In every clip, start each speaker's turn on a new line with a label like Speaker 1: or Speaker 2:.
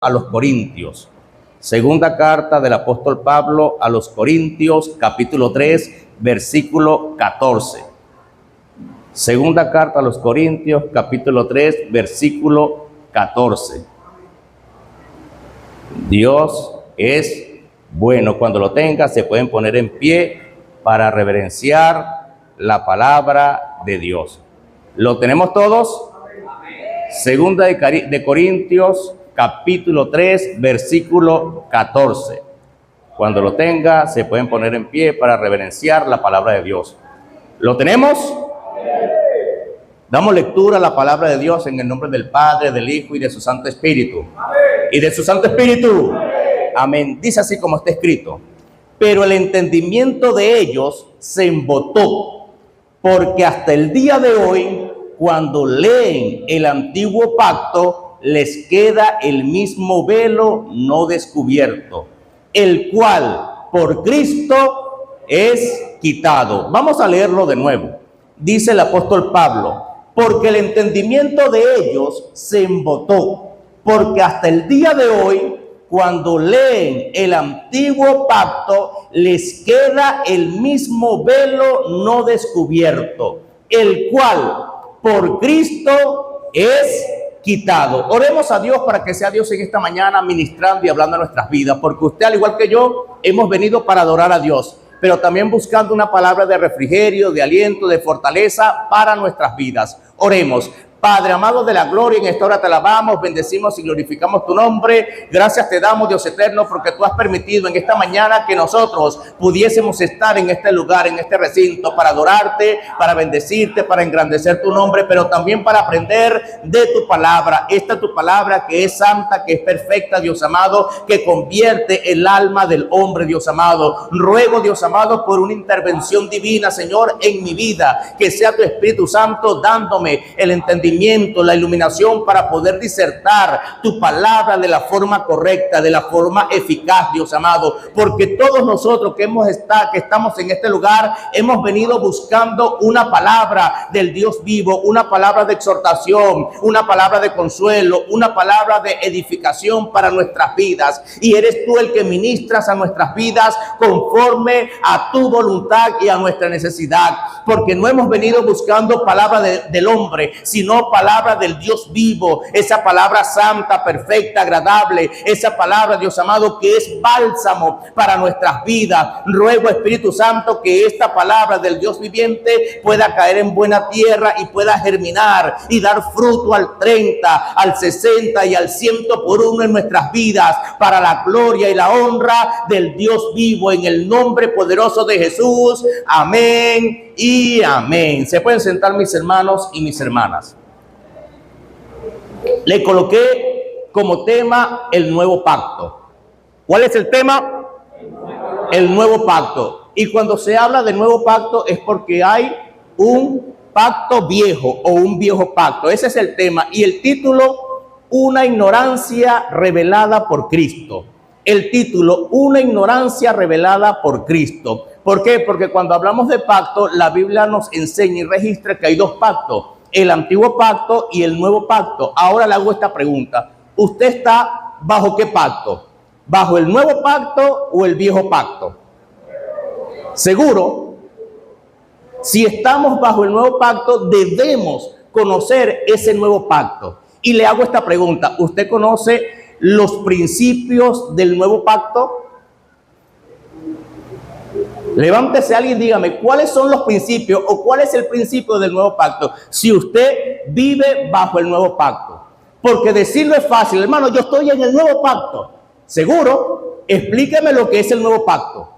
Speaker 1: a los Corintios. Segunda carta del apóstol Pablo a los Corintios, capítulo 3, versículo 14. Segunda carta a los Corintios, capítulo 3, versículo 14. Dios es bueno. Cuando lo tengan, se pueden poner en pie para reverenciar la palabra de Dios. ¿Lo tenemos todos? Segunda de Corintios, capítulo 3, versículo 14. Cuando lo tenga, se pueden poner en pie para reverenciar la palabra de Dios. ¿Lo tenemos? Damos lectura a la palabra de Dios en el nombre del Padre, del Hijo y de su Santo Espíritu. Y de su Santo Espíritu. Amén. Dice así como está escrito: pero el entendimiento de ellos se embotó, porque hasta el día de hoy, cuando leen el antiguo pacto, les queda el mismo velo no descubierto, el cual por Cristo es quitado. Vamos a leerlo de nuevo. Dice el apóstol Pablo: porque el entendimiento de ellos se embotó, porque hasta el día de hoy, cuando leen el antiguo pacto, les queda el mismo velo no descubierto, el cual por Cristo es quitado. Oremos a Dios para que sea Dios en esta mañana ministrando y hablando a nuestras vidas, porque usted, al igual que yo, hemos venido para adorar a Dios, pero también buscando una palabra de refrigerio, de aliento, de fortaleza para nuestras vidas. Oremos. Padre amado de la gloria, en esta hora te alabamos, bendecimos y glorificamos tu nombre. Gracias te damos, Dios eterno, porque tú has permitido en esta mañana que nosotros pudiésemos estar en este lugar, en este recinto, para adorarte, para bendecirte, para engrandecer tu nombre, pero también para aprender de tu palabra. Esta es tu palabra que es santa, que es perfecta, Dios amado, que convierte el alma del hombre, Dios amado. Ruego, Dios amado, por una intervención divina, Señor, en mi vida, que sea tu Espíritu Santo dándome el entendimiento, la iluminación para poder disertar tu palabra de la forma correcta, de la forma eficaz, Dios amado, porque todos nosotros que estamos en este lugar hemos venido buscando una palabra del Dios vivo, una palabra de exhortación, una palabra de consuelo, una palabra de edificación para nuestras vidas, y eres tú el que ministras a nuestras vidas conforme a tu voluntad y a nuestra necesidad, porque no hemos venido buscando palabra del hombre, sino palabra del Dios vivo, esa palabra santa, perfecta, agradable, esa palabra, Dios amado, que es bálsamo para nuestras vidas. Ruego, Espíritu Santo, que esta palabra del Dios viviente pueda caer en buena tierra y pueda germinar y dar fruto al 30, al 60 y al 100 por uno en nuestras vidas, para la gloria y la honra del Dios vivo, en el nombre poderoso de Jesús. Amén y amén. Se pueden sentar, mis hermanos y mis hermanas. Le coloqué como tema el nuevo pacto. ¿Cuál es el tema? El nuevo pacto. Y cuando se habla de nuevo pacto es porque hay un pacto viejo o un viejo pacto. Ese es el tema. Y el título: una ignorancia revelada por Cristo. El título: una ignorancia revelada por Cristo. ¿Por qué? Porque cuando hablamos de pacto, la Biblia nos enseña y registra que hay dos pactos: el antiguo pacto y el nuevo pacto. Ahora le hago esta pregunta: ¿usted está bajo qué pacto? ¿Bajo el nuevo pacto o el viejo pacto? Seguro, si estamos bajo el nuevo pacto, debemos conocer ese nuevo pacto. Y le hago esta pregunta: ¿usted conoce los principios del nuevo pacto? Levántese alguien y dígame cuáles son los principios o cuál es el principio del nuevo pacto, si usted vive bajo el nuevo pacto. Porque decirlo es fácil, hermano, yo estoy en el nuevo pacto. Seguro, explíqueme lo que es el nuevo pacto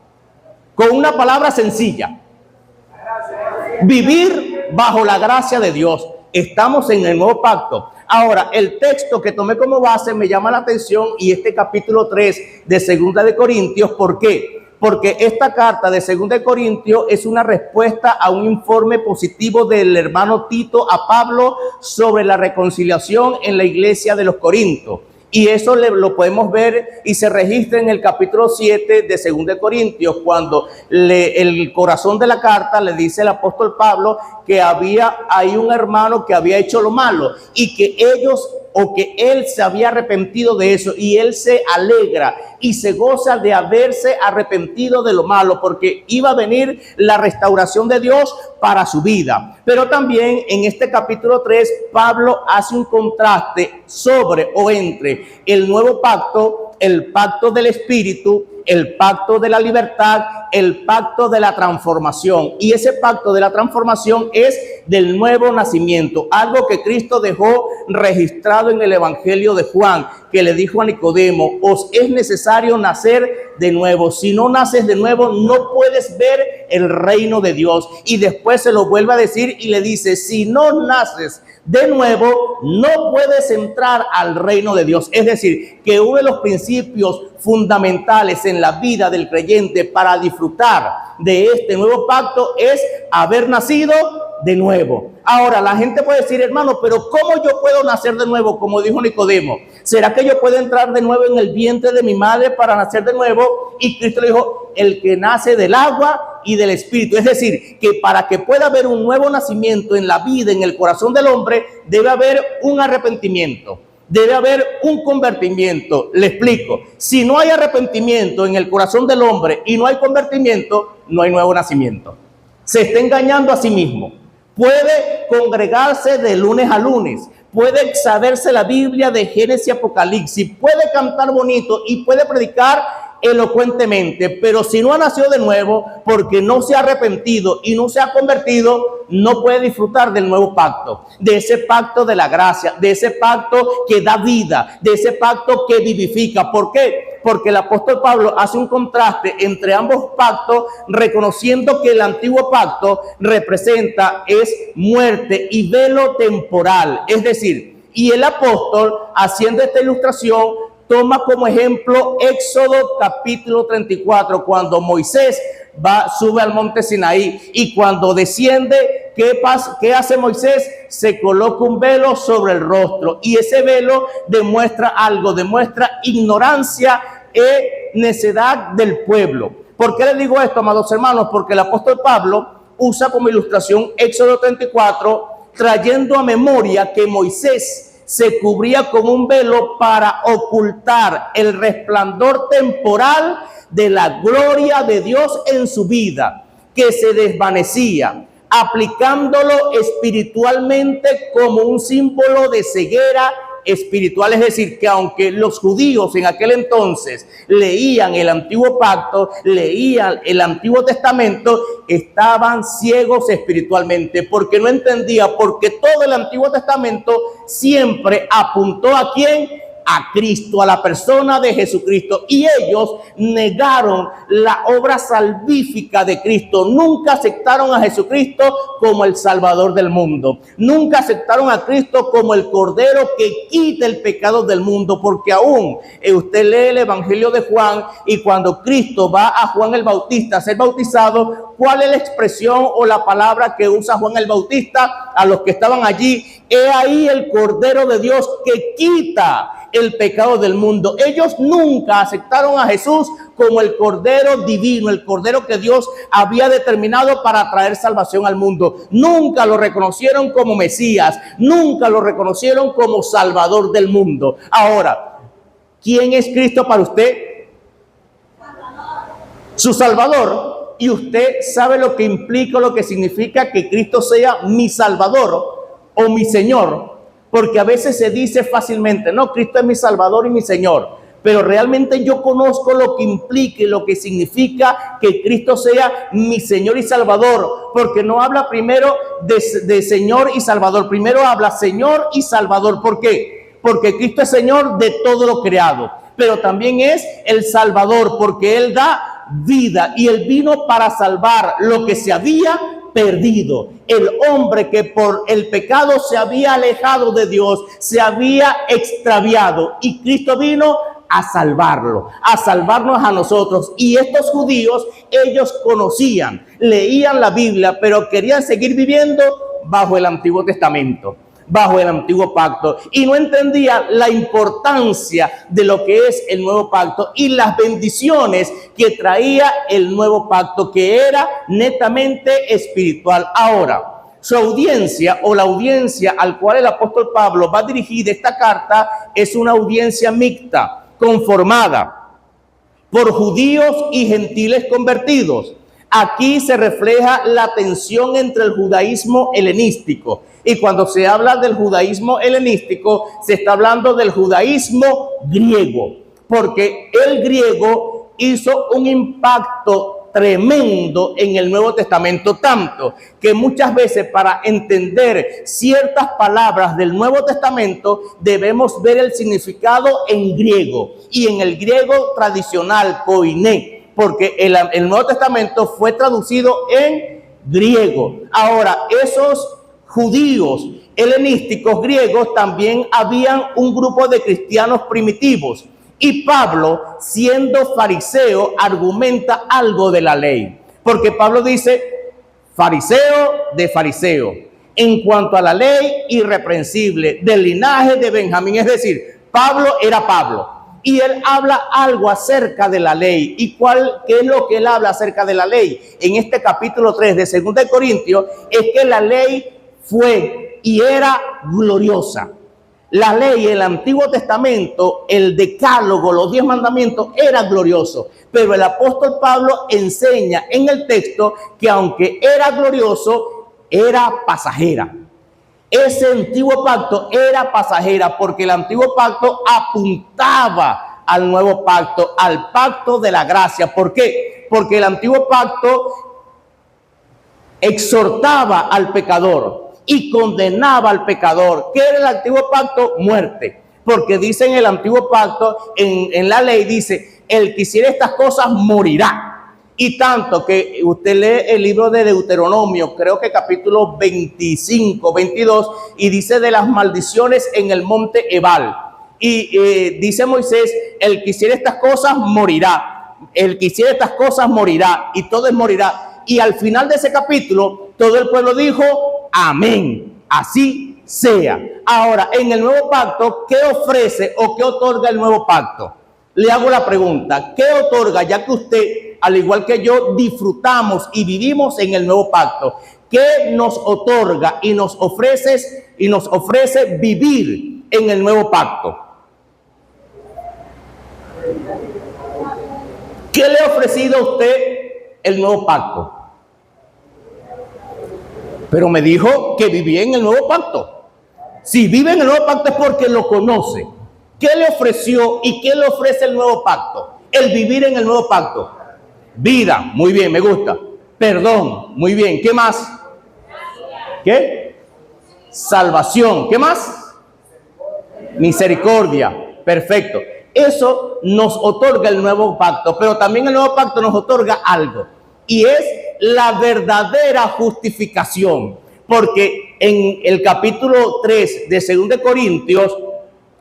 Speaker 1: con una palabra sencilla: vivir bajo la gracia de Dios. Estamos en el nuevo pacto. Ahora, el texto que tomé como base me llama la atención, y este capítulo 3 de Segunda de Corintios. ¿Por qué? Porque esta carta de 2 de Corintios es una respuesta a un informe positivo del hermano Tito a Pablo sobre la reconciliación en la iglesia de los Corintios. Y eso lo podemos ver y se registra en el capítulo 7 de 2 de Corintios, cuando el corazón de la carta le dice el apóstol Pablo que había ahí un hermano que había hecho lo malo y que ellos o que él se había arrepentido de eso y él se alegra y se goza de haberse arrepentido de lo malo, porque iba a venir la restauración de Dios para su vida. Pero también en este capítulo 3, Pablo hace un contraste sobre o entre el nuevo pacto, el pacto del Espíritu, el pacto de la libertad, el pacto de la transformación. Y ese pacto de la transformación es del nuevo nacimiento, algo que Cristo dejó registrado en el Evangelio de Juan, que le dijo a Nicodemo: os es necesario nacer de nuevo. Si no naces de nuevo, no puedes ver el reino de Dios. Y después se lo vuelve a decir y le dice: si no naces de nuevo, no puedes entrar al reino de Dios. Es decir, que uno de los principios fundamentales en la vida del creyente para disfrutar de este nuevo pacto es haber nacido de nuevo. Ahora, la gente puede decir: hermano, pero ¿cómo yo puedo nacer de nuevo? Como dijo Nicodemo, ¿será que yo puedo entrar de nuevo en el vientre de mi madre para nacer de nuevo? Y Cristo le dijo: el que nace del agua y del Espíritu. Es decir, que para que pueda haber un nuevo nacimiento en la vida, en el corazón del hombre, debe haber un arrepentimiento, debe haber un convertimiento. Le explico: si no hay arrepentimiento en el corazón del hombre y no hay convertimiento, no hay nuevo nacimiento. Se está engañando a sí mismo. Puede congregarse de lunes a lunes, puede saberse la Biblia de Génesis y Apocalipsis, puede cantar bonito y puede predicar elocuentemente, pero si no ha nacido de nuevo, porque no se ha arrepentido y no se ha convertido, no puede disfrutar del nuevo pacto, de ese pacto de la gracia, de ese pacto que da vida, de ese pacto que vivifica. ¿Por qué? Porque el apóstol Pablo hace un contraste entre ambos pactos, reconociendo que el antiguo pacto representa es muerte y velo temporal. Es decir, y el apóstol, haciendo esta ilustración, toma como ejemplo Éxodo capítulo 34, cuando Moisés sube al monte Sinaí, y cuando desciende, ¿qué hace Moisés? Se coloca un velo sobre el rostro, y ese velo demuestra algo, demuestra ignorancia y necedad del pueblo. ¿Por qué les digo esto, amados hermanos? Porque el apóstol Pablo usa como ilustración Éxodo 34, trayendo a memoria que Moisés se cubría con un velo para ocultar el resplandor temporal de la gloria de Dios en su vida, que se desvanecía, aplicándolo espiritualmente como un símbolo de ceguera espiritual. Es decir, que aunque los judíos en aquel entonces leían el antiguo pacto, leían el Antiguo Testamento, estaban ciegos espiritualmente, porque no entendía, porque todo el Antiguo Testamento siempre apuntó ¿a quién? A Cristo, a la persona de Jesucristo, y ellos negaron la obra salvífica de Cristo. Nunca aceptaron a Jesucristo como el Salvador del mundo, nunca aceptaron a Cristo como el Cordero que quita el pecado del mundo, porque aún usted lee el Evangelio de Juan, y cuando Cristo va a Juan el Bautista a ser bautizado, ¿cuál es la expresión o la palabra que usa Juan el Bautista a los que estaban allí? He ahí el Cordero de Dios que quita el pecado del mundo. Ellos nunca aceptaron a Jesús como el Cordero divino, el Cordero que Dios había determinado para traer salvación al mundo. Nunca lo reconocieron como Mesías, nunca lo reconocieron como Salvador del mundo. Ahora, ¿quién es Cristo para usted? Su Salvador. Y usted sabe lo que implica, lo que significa que Cristo sea mi Salvador o mi Señor. Porque a veces se dice fácilmente: no, Cristo es mi Salvador y mi Señor. Pero realmente yo conozco lo que implica y lo que significa que Cristo sea mi Señor y Salvador. Porque no habla primero de Señor y Salvador. Primero habla Señor y Salvador. ¿Por qué? Porque Cristo es Señor de todo lo creado. Pero también es el Salvador, porque Él da vida. Y Él vino para salvar lo que se había perdido. El hombre que por el pecado se había alejado de Dios, se había extraviado, y Cristo vino a salvarlo, a salvarnos a nosotros. Y estos judíos, ellos conocían, leían la Biblia, pero querían seguir viviendo bajo el Antiguo Testamento, bajo el antiguo pacto, y no entendía la importancia de lo que es el nuevo pacto y las bendiciones que traía el nuevo pacto, que era netamente espiritual. Ahora, Su audiencia o la audiencia al cual el apóstol Pablo va dirigida esta carta es una audiencia mixta, conformada por judíos y gentiles convertidos. Aquí se refleja la tensión entre el judaísmo helenístico. Y cuando se habla del judaísmo helenístico, se está hablando del judaísmo griego, porque el griego hizo un impacto tremendo en el Nuevo Testamento, tanto que muchas veces para entender ciertas palabras del Nuevo Testamento debemos ver el significado en griego, y en el griego tradicional, koiné, porque el Nuevo Testamento fue traducido en griego. Ahora, esos judíos helenísticos griegos también habían un grupo de cristianos primitivos. Y Pablo, siendo fariseo, argumenta algo de la ley. Porque Pablo dice, fariseo de fariseo, en cuanto a la ley, irreprensible, del linaje de Benjamín. Es decir, Pablo era Pablo. Y él habla algo acerca de la ley. ¿Y qué es lo que él habla acerca de la ley? En este capítulo 3 de 2 de Corintios, es que la ley fue y era gloriosa. La ley, el Antiguo Testamento, el Decálogo, los 10 mandamientos, era glorioso. Pero el apóstol Pablo enseña en el texto que aunque era glorioso, era pasajera. Ese antiguo pacto era pasajera porque el antiguo pacto apuntaba al nuevo pacto, al pacto de la gracia. ¿Por qué? Porque el antiguo pacto exhortaba al pecador y condenaba al pecador. ¿Qué era el antiguo pacto? Muerte. Porque dice en el antiguo pacto, en la ley dice, el que hiciera estas cosas morirá. Y tanto que usted lee el libro de Deuteronomio, creo que capítulo 25, 22, y dice de las maldiciones en el monte Ebal. Y dice Moisés, el que hiciera estas cosas morirá. El que hiciera estas cosas morirá. Y todo es morirá. Y al final de ese capítulo, todo el pueblo dijo, amén, así sea. Ahora, en el nuevo pacto, ¿qué ofrece o qué otorga el nuevo pacto? Le hago la pregunta, ¿qué otorga? Ya que usted, al igual que yo, disfrutamos y vivimos en el nuevo pacto. ¿Qué nos otorga y nos ofrece vivir en el nuevo pacto? ¿Qué le ha ofrecido a usted el nuevo pacto? Pero me dijo que vivía en el nuevo pacto. Si vive en el nuevo pacto es porque lo conoce. ¿Qué le ofreció y qué le ofrece el nuevo pacto? El vivir en el nuevo pacto. Vida, muy bien, me gusta. Perdón, muy bien. ¿Qué más? ¿Qué? Salvación. ¿Qué más? Misericordia. Perfecto. Eso nos otorga el nuevo pacto, pero también el nuevo pacto nos otorga algo. Y es la verdadera justificación. Porque en el capítulo 3 de 2 de Corintios,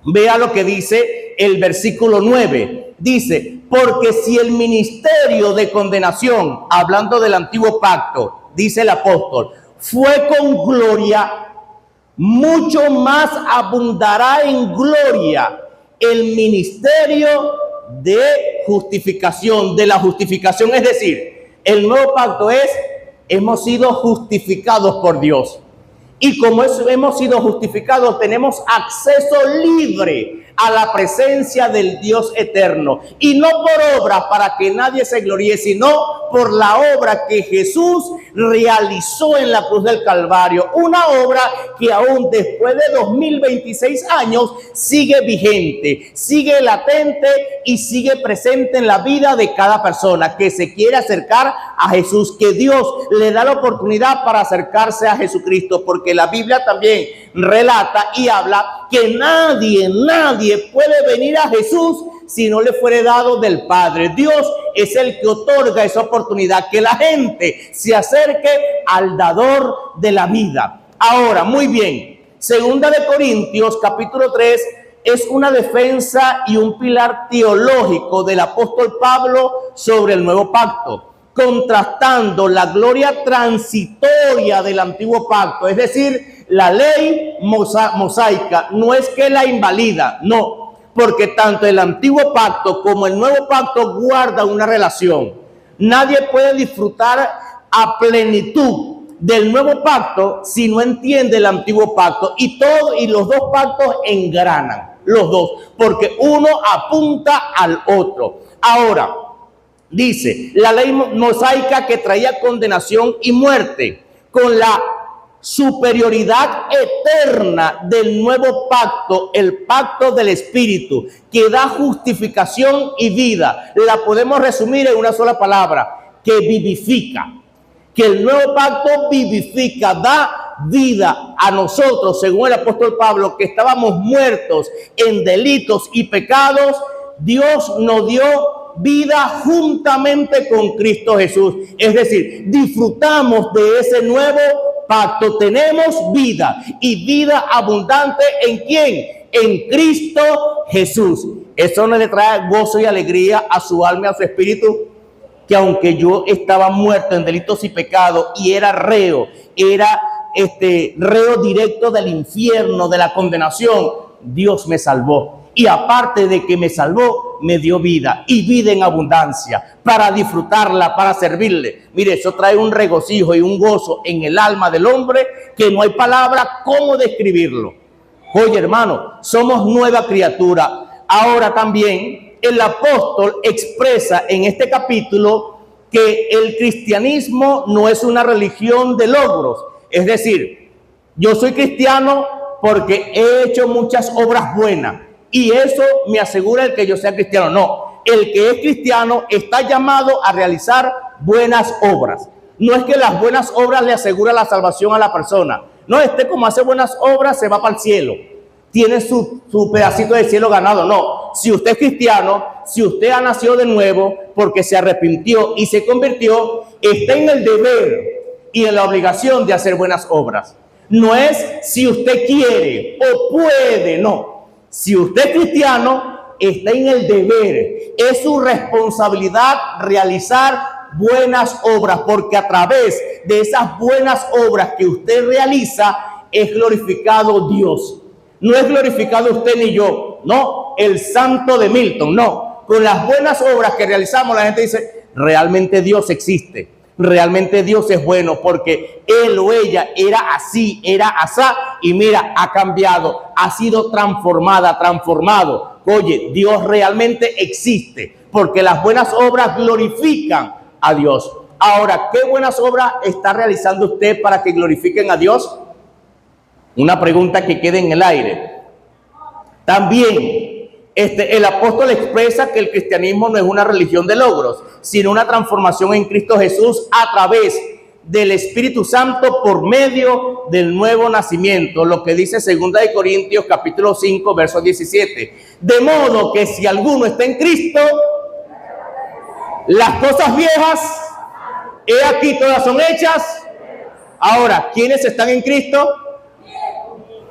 Speaker 1: vea lo que dice el versículo 9. Dice, porque si el ministerio de condenación, hablando del antiguo pacto, dice el apóstol, fue con gloria, mucho más abundará en gloria el ministerio de justificación, de la justificación. Es decir, el nuevo pacto es, hemos sido justificados por Dios. Y como hemos sido justificados, tenemos acceso libre a la presencia del Dios eterno. Y no por obras para que nadie se gloríe, sino por la obra que Jesús realizó en la cruz del Calvario. Una obra que aún después de 2026 años sigue vigente, sigue latente y sigue presente en la vida de cada persona que se quiere acercar a Jesús, que Dios le da la oportunidad para acercarse a Jesucristo, porque la Biblia también relata y habla que nadie puede venir a Jesús si no le fuere dado del Padre. Dios es el que otorga esa oportunidad, que la gente se acerque al dador de la vida. Ahora, muy bien, 2 de Corintios capítulo 3 es una defensa y un pilar teológico del apóstol Pablo sobre el nuevo pacto, contrastando la gloria transitoria del antiguo pacto. Es decir, la ley mosaica no es que la invalida, no, porque tanto el antiguo pacto como el nuevo pacto guardan una relación. Nadie puede disfrutar a plenitud del nuevo pacto si no entiende el antiguo pacto. Y los dos pactos engranan, los dos, porque uno apunta al otro. Ahora, dice, la ley mosaica que traía condenación y muerte, con la superioridad eterna del nuevo pacto, el pacto del Espíritu, que da justificación y vida. La podemos resumir en una sola palabra, que vivifica. Que el nuevo pacto vivifica, da vida a nosotros, según el apóstol Pablo, que estábamos muertos en delitos y pecados. Dios nos dio vida juntamente con Cristo Jesús. Es decir, disfrutamos de ese nuevo pacto. Tenemos vida y vida abundante. ¿En quién? En Cristo Jesús. Eso no le trae gozo y alegría a su alma y a su espíritu. Que aunque yo estaba muerto en delitos y pecados y era reo directo del infierno, de la condenación, Dios me salvó. Y aparte de que me salvó, me dio vida y vida en abundancia para disfrutarla, para servirle. Mire, eso trae un regocijo y un gozo en el alma del hombre que no hay palabra cómo describirlo. Oye, hermano, somos nueva criatura. Ahora también el apóstol expresa en este capítulo que el cristianismo no es una religión de logros. Es decir, yo soy cristiano porque he hecho muchas obras buenas y eso me asegura el que yo sea cristiano. No, el que es cristiano está llamado a realizar buenas obras. No es que las buenas obras le aseguran la salvación a la persona. No, como hace buenas obras se va para el cielo. Tiene su pedacito de cielo ganado. No, si usted es cristiano, si usted ha nacido de nuevo porque se arrepintió y se convirtió, está en el deber y en la obligación de hacer buenas obras. No es si usted quiere o puede, no. Si usted es cristiano, está en el deber. Es su responsabilidad realizar buenas obras, porque a través de esas buenas obras que usted realiza es glorificado Dios. No es glorificado usted ni yo, no, el santo de Milton, no. Con las buenas obras que realizamos, la gente dice, realmente Dios existe, realmente Dios es bueno, porque él o ella era así, era asá, y mira, ha cambiado, ha sido transformado. Oye, Dios realmente existe, porque las buenas obras glorifican a Dios. Ahora, ¿qué buenas obras está realizando usted para que glorifiquen a Dios? Una pregunta que queda en el aire. También el apóstol expresa que el cristianismo no es una religión de logros, sino una transformación en Cristo Jesús a través del Espíritu Santo por medio del nuevo nacimiento, lo que dice 2 Corintios capítulo 5 verso 17. De modo que si alguno está en Cristo, las cosas viejas, he aquí todas son hechas. Ahora, ¿quiénes están en Cristo?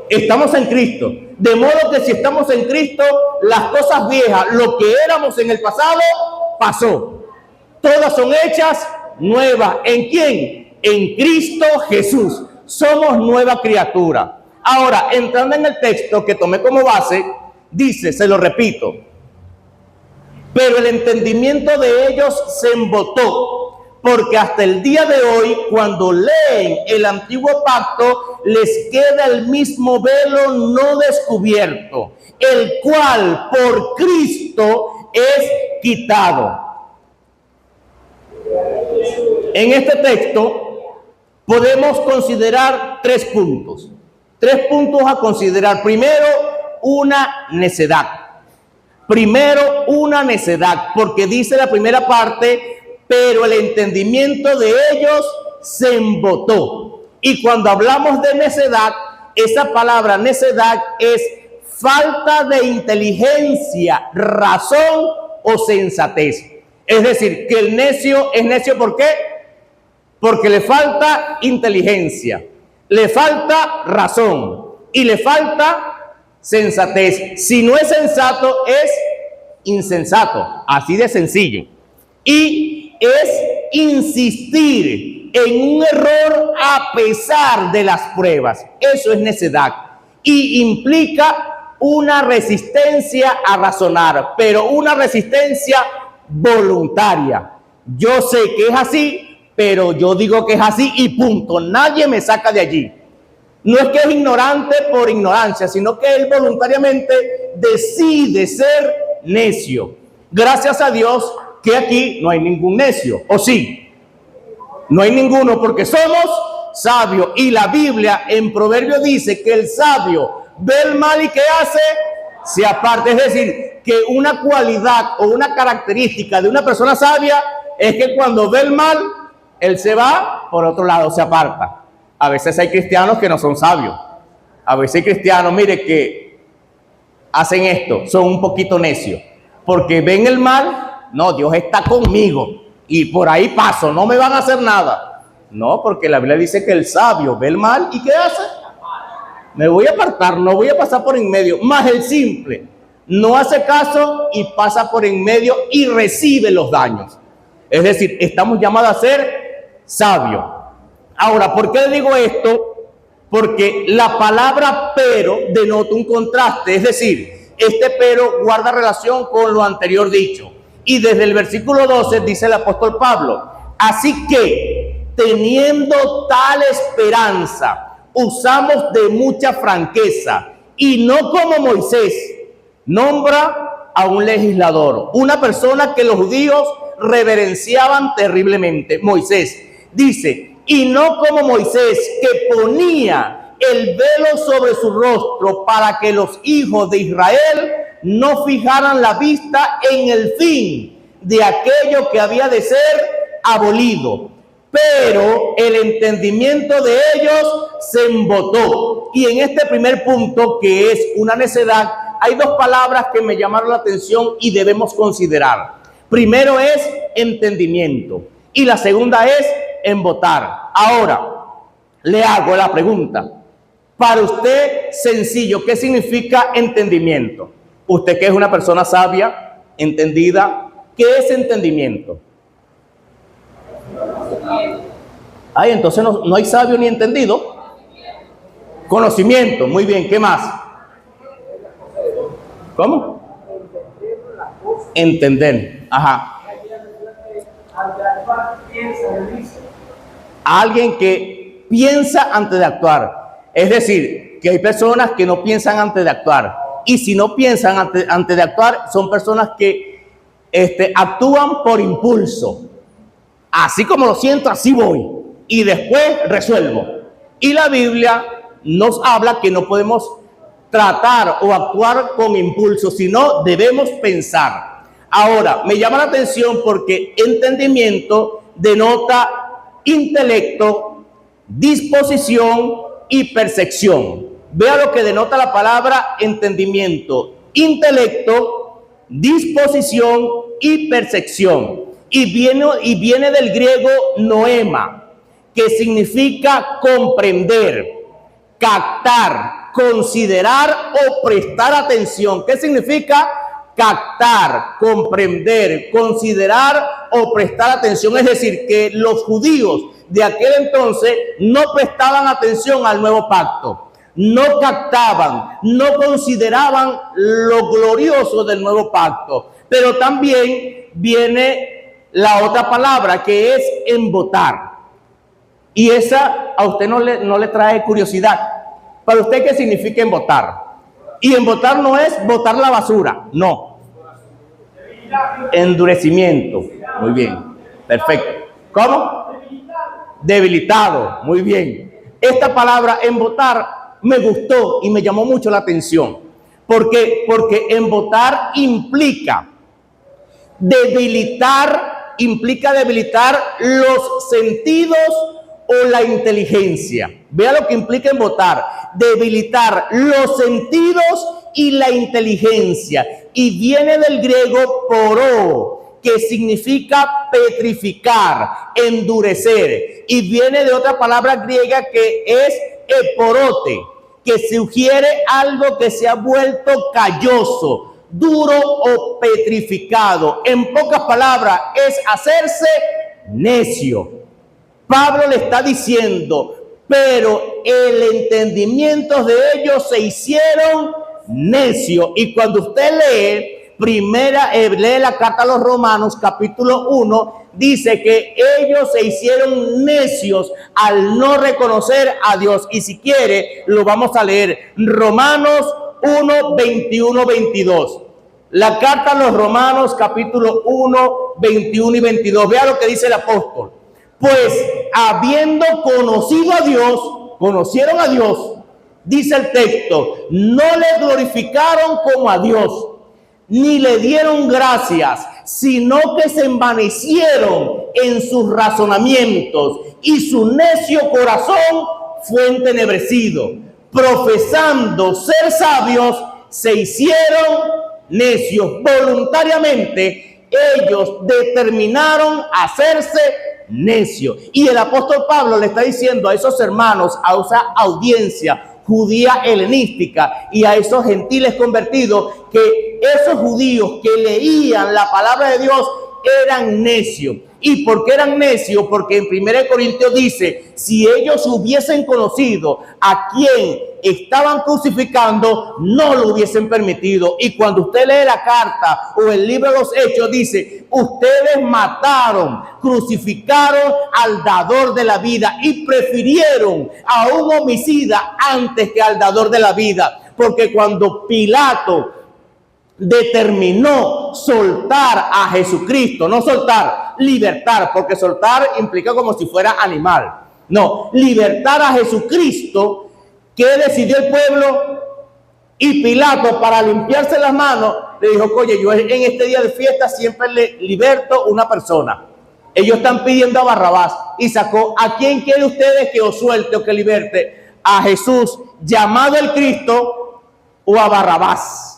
Speaker 1: Estamos en Cristo. De modo que si estamos en Cristo, las cosas viejas, lo que éramos en el pasado, pasó. Todas son hechas nuevas. ¿En quién? En Cristo Jesús. Somos nueva criatura. Ahora, entrando en el texto que tomé como base, dice, se lo repito, pero el entendimiento de ellos se embotó, porque hasta el día de hoy, cuando leen el antiguo pacto, les queda el mismo velo no descubierto, el cual por Cristo es quitado. En este texto podemos considerar 3 puntos. 3 puntos a considerar. Primero, una necedad. Porque dice la primera parte, pero el entendimiento de ellos se embotó. Y cuando hablamos de necedad, esa palabra necedad es falta de inteligencia, razón o sensatez. Es decir, que el necio es necio, ¿por qué? Porque le falta inteligencia, le falta razón y le falta sensatez. Si no es sensato, es insensato, así de sencillo. Y es insistir en un error a pesar de las pruebas. Eso es necedad y implica una resistencia a razonar, pero una resistencia voluntaria. Yo sé que es así pero yo digo que es así y punto. Nadie me saca de allí. No es que es ignorante por ignorancia, sino que él voluntariamente decide ser necio. Gracias a Dios que aquí no hay ningún necio, ¿o sí? No hay ninguno porque somos sabios. Y la Biblia en Proverbios dice que el sabio ve el mal y ¿qué hace? Se aparta. Es decir, que una cualidad o una característica de una persona sabia es que cuando ve el mal, él se va por otro lado, se aparta. A veces hay cristianos que no son sabios. A veces hay cristianos, mire, que hacen esto, son un poquito necios. Porque ven el mal, no, Dios está conmigo y por ahí paso, no me van a hacer nada. No, porque la Biblia dice que el sabio ve el mal y ¿qué hace? Me voy a apartar, no voy a pasar por en medio. Más el simple, no hace caso y pasa por en medio y recibe los daños. Es decir, estamos llamados a ser sabios. Ahora, ¿por qué digo esto? Porque la palabra pero denota un contraste, es decir, este pero guarda relación con lo anterior dicho. Y desde el versículo 12 dice el apóstol Pablo, así que teniendo tal esperanza, usamos de mucha franqueza y no como Moisés nombra a un legislador, una persona que los judíos reverenciaban terriblemente. Moisés dice, y no como Moisés, que ponía el velo sobre su rostro para que los hijos de Israel no fijaran la vista en el fin de aquello que había de ser abolido. Pero el entendimiento de ellos se embotó. Y en este primer punto, que es una necedad, hay dos palabras que me llamaron la atención y debemos considerar. Primero es entendimiento y la segunda es embotar. Ahora, le hago la pregunta. Para usted, sencillo, ¿qué significa entendimiento? Usted que es una persona sabia, entendida, ¿qué es entendimiento? Ay, entonces no hay sabio ni entendido. Conocimiento, muy bien, ¿qué más? ¿Cómo? Entender, ajá. Alguien que piensa antes de actuar. Es decir, que hay personas que no piensan antes de actuar. Y si no piensan antes de actuar, son personas que actúan por impulso. Así como lo siento, así voy. Y después resuelvo. Y la Biblia nos habla que no podemos tratar o actuar con impulso, sino debemos pensar. Ahora, me llama la atención porque entendimiento denota intelecto, disposición y percepción. Vea lo que denota la palabra entendimiento: intelecto, disposición y percepción. Y viene del griego noema, que significa comprender, captar, considerar o prestar atención. ¿Qué significa? Captar, comprender, considerar o prestar atención. Es decir, que los judíos de aquel entonces no prestaban atención al nuevo pacto, no captaban, no consideraban lo glorioso del nuevo pacto. Pero también viene la otra palabra, que es embotar. Y esa a usted no le trae curiosidad. Para usted, ¿qué significa embotar? Y embotar no es botar la basura, no. Endurecimiento. Muy bien, perfecto. ¿Cómo? Debilitado. Muy bien. Esta palabra embotar me gustó y me llamó mucho la atención. ¿Por qué? Porque embotar implica debilitar los sentidos o la inteligencia. Vea lo que implica embotar: debilitar los sentidos y la inteligencia. Y viene del griego poró, que significa petrificar, endurecer. Y viene de otra palabra griega que es eporote, que sugiere algo que se ha vuelto calloso, duro o petrificado. En pocas palabras, es hacerse necio. Pablo le está diciendo, pero el entendimiento de ellos se hicieron necio. Y cuando usted lee lee la carta a los Romanos, capítulo 1, dice que ellos se hicieron necios al no reconocer a Dios. Y si quiere, lo vamos a leer. Romanos 1, 21, 22. La carta a los Romanos, capítulo 1, 21 y 22. Vea lo que dice el apóstol. Pues habiendo conocido a Dios, conocieron a Dios, dice el texto, no le glorificaron como a Dios, ni le dieron gracias, sino que se envanecieron en sus razonamientos y su necio corazón fue entenebrecido. Profesando ser sabios, se hicieron necios. Voluntariamente ellos determinaron hacerse necios. Y el apóstol Pablo le está diciendo a esos hermanos, a esa audiencia judía helenística y a esos gentiles convertidos, que esos judíos que leían la palabra de Dios eran necios. ¿Y por qué eran necios? Porque en 1 Corintios dice, si ellos hubiesen conocido a quién estaban crucificando, no lo hubiesen permitido. Y cuando usted lee la carta o el libro de los Hechos, dice, ustedes mataron, crucificaron al dador de la vida y prefirieron a un homicida antes que al dador de la vida. Porque cuando Pilato determinó soltar a Jesucristo, no soltar, libertar, porque soltar implica como si fuera animal. No, libertar a Jesucristo, ¿qué decidió el pueblo? Y Pilato, para limpiarse las manos, le dijo, oye, yo en este día de fiesta siempre le liberto una persona. Ellos están pidiendo a Barrabás y sacó, ¿a quién quiere ustedes que os suelte o que liberte? ¿A Jesús, llamado el Cristo, o a Barrabás?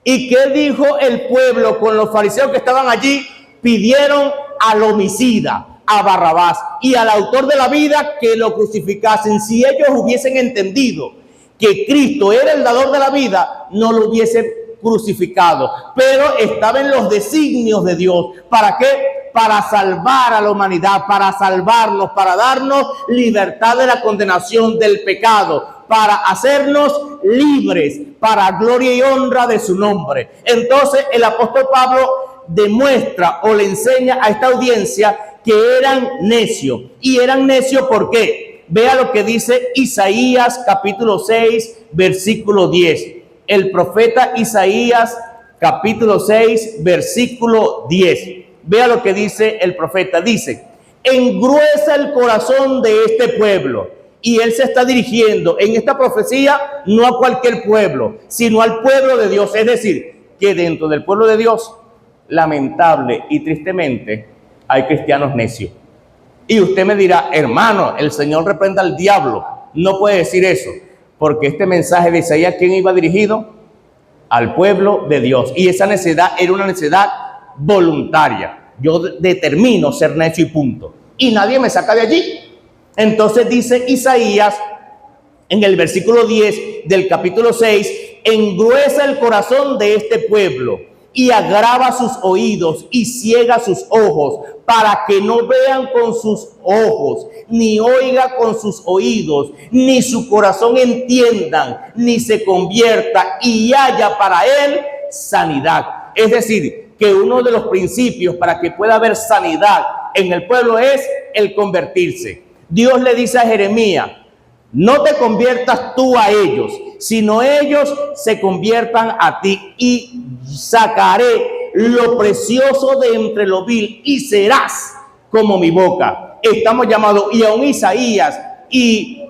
Speaker 1: ¿Y qué dijo el pueblo con los fariseos que estaban allí? Pidieron al homicida, a Barrabás, y al autor de la vida que lo crucificasen. Si ellos hubiesen entendido que Cristo era el dador de la vida, no lo hubiesen crucificado. Pero estaba en los designios de Dios. ¿Para qué? Para salvar a la humanidad, para salvarnos, para darnos libertad de la condenación del pecado, para hacernos libres, para gloria y honra de su nombre. Entonces el apóstol Pablo demuestra o le enseña a esta audiencia que eran necios. Y eran necios ¿por qué? Vea lo que dice Isaías capítulo 6, versículo 10. El profeta Isaías capítulo 6, versículo 10. Vea lo que dice el profeta. Dice, engruesa el corazón de este pueblo. Y él se está dirigiendo en esta profecía no a cualquier pueblo, sino al pueblo de Dios. Es decir, que dentro del pueblo de Dios, lamentable y tristemente, hay cristianos necios. Y usted me dirá, hermano, el Señor reprenda al diablo. No puede decir eso, porque este mensaje de Isaías, ¿quién iba dirigido? Al pueblo de Dios. Y esa necedad era una necedad voluntaria. Yo determino ser necio y punto. Y nadie me saca de allí. Entonces dice Isaías en el versículo 10 del capítulo 6, engruesa el corazón de este pueblo y agrava sus oídos y ciega sus ojos para que no vean con sus ojos, ni oiga con sus oídos, ni su corazón entiendan, ni se convierta y haya para él sanidad. Es decir, que uno de los principios para que pueda haber sanidad en el pueblo es el convertirse. Dios le dice a Jeremías, no te conviertas tú a ellos, sino ellos se conviertan a ti, y sacaré lo precioso de entre lo vil y serás como mi boca. Estamos llamados, y aún Isaías y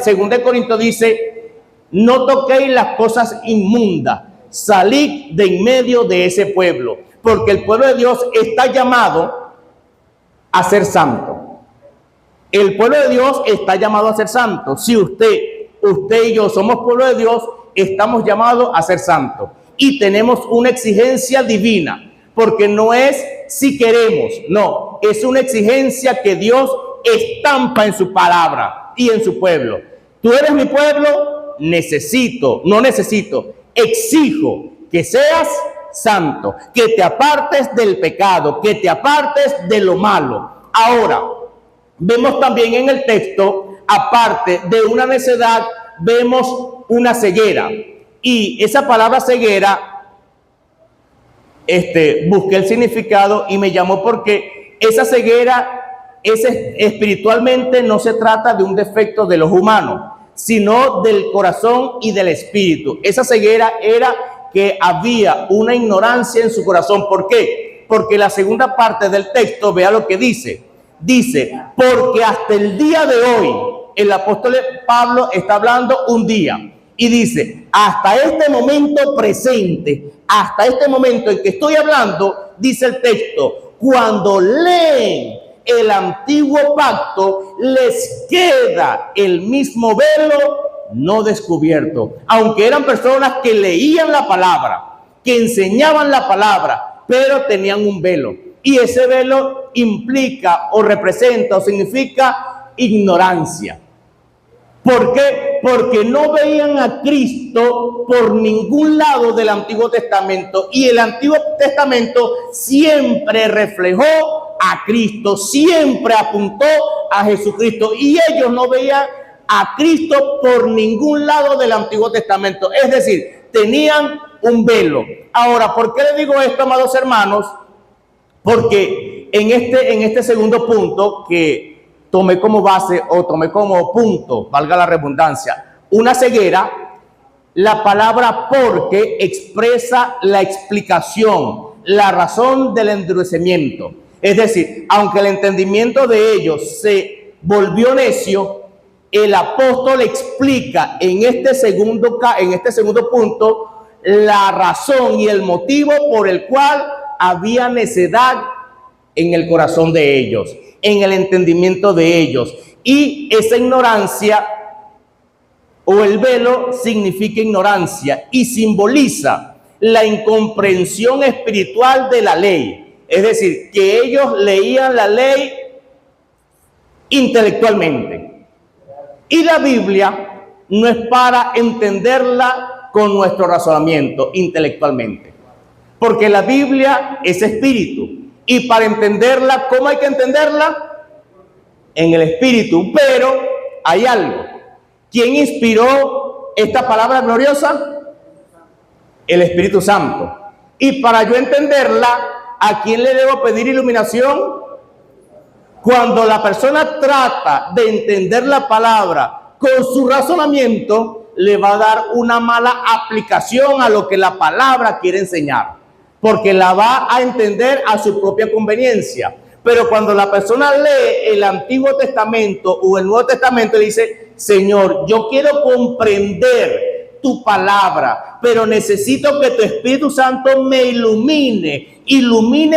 Speaker 1: segunda de Corintios dice, no toquéis las cosas inmundas, salid de en medio de ese pueblo, porque el pueblo de Dios está llamado a ser santo. El pueblo de Dios está llamado a ser santo. Si usted y yo somos pueblo de Dios, estamos llamados a ser santos. Y tenemos una exigencia divina, porque no es si queremos, no, es una exigencia que Dios estampa en su palabra y en su pueblo. Tú eres mi pueblo, exijo que seas santo, que te apartes del pecado, que te apartes de lo malo. Ahora, vemos también en el texto, aparte de una necedad, vemos una ceguera. Y esa palabra ceguera busqué el significado y me llamó porque esa ceguera espiritualmente no se trata de un defecto de los humanos, sino del corazón y del espíritu. Esa ceguera era que había una ignorancia en su corazón. ¿Por qué? Porque la segunda parte del texto, vea lo que dice. Dice, porque hasta el día de hoy, el apóstol Pablo está hablando un día y dice, hasta este momento presente, hasta este momento en que estoy hablando, dice el texto, cuando leen el antiguo pacto, les queda el mismo velo no descubierto. Aunque eran personas que leían la palabra, que enseñaban la palabra, pero tenían un velo. Y ese velo implica o representa o significa ignorancia. ¿Por qué? Porque no veían a Cristo por ningún lado del Antiguo Testamento. Y el Antiguo Testamento siempre reflejó a Cristo, siempre apuntó a Jesucristo. Y ellos no veían a Cristo por ningún lado del Antiguo Testamento. Es decir, tenían un velo. Ahora, ¿por qué le digo esto, amados hermanos? Porque en este segundo punto que tomé como base o tomé como punto, valga la redundancia, una ceguera, la palabra porque expresa la explicación, la razón del endurecimiento. Es decir, aunque el entendimiento de ellos se volvió necio, el apóstol explica en este segundo punto la razón y el motivo por el cual había necedad en el corazón de ellos, en el entendimiento de ellos. Y esa ignorancia o el velo significa ignorancia y simboliza la incomprensión espiritual de la ley. Es decir, que ellos leían la ley intelectualmente. Y la Biblia no es para entenderla con nuestro razonamiento intelectualmente. Porque la Biblia es espíritu. Y para entenderla, ¿cómo hay que entenderla? En el espíritu. Pero hay algo. ¿Quién inspiró esta palabra gloriosa? El Espíritu Santo. Y para yo entenderla, ¿a quién le debo pedir iluminación? Cuando la persona trata de entender la palabra con su razonamiento, le va a dar una mala aplicación a lo que la palabra quiere enseñar, porque la va a entender a su propia conveniencia. Pero cuando la persona lee el Antiguo Testamento o el Nuevo Testamento, dice, Señor, yo quiero comprender tu palabra, pero necesito que tu Espíritu Santo me ilumine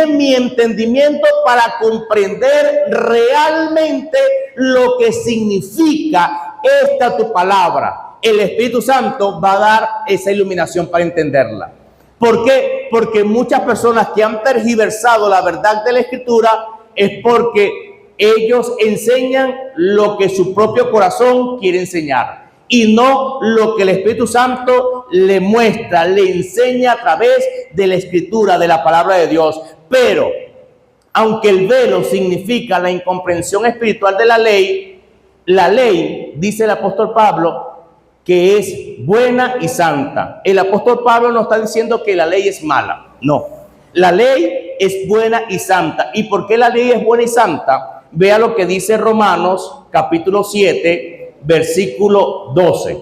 Speaker 1: mi entendimiento para comprender realmente lo que significa esta tu palabra. El Espíritu Santo va a dar esa iluminación para entenderla. ¿Por qué? Porque muchas personas que han tergiversado la verdad de la Escritura es porque ellos enseñan lo que su propio corazón quiere enseñar y no lo que el Espíritu Santo le muestra, le enseña a través de la Escritura, de la palabra de Dios. Pero, aunque el velo significa la incomprensión espiritual de la ley, dice el apóstol Pablo, que es buena y santa. El apóstol Pablo no está diciendo que la ley es mala, no. La ley es buena y santa. ¿Y por qué la ley es buena y santa? Vea lo que dice Romanos capítulo 7, versículo 12.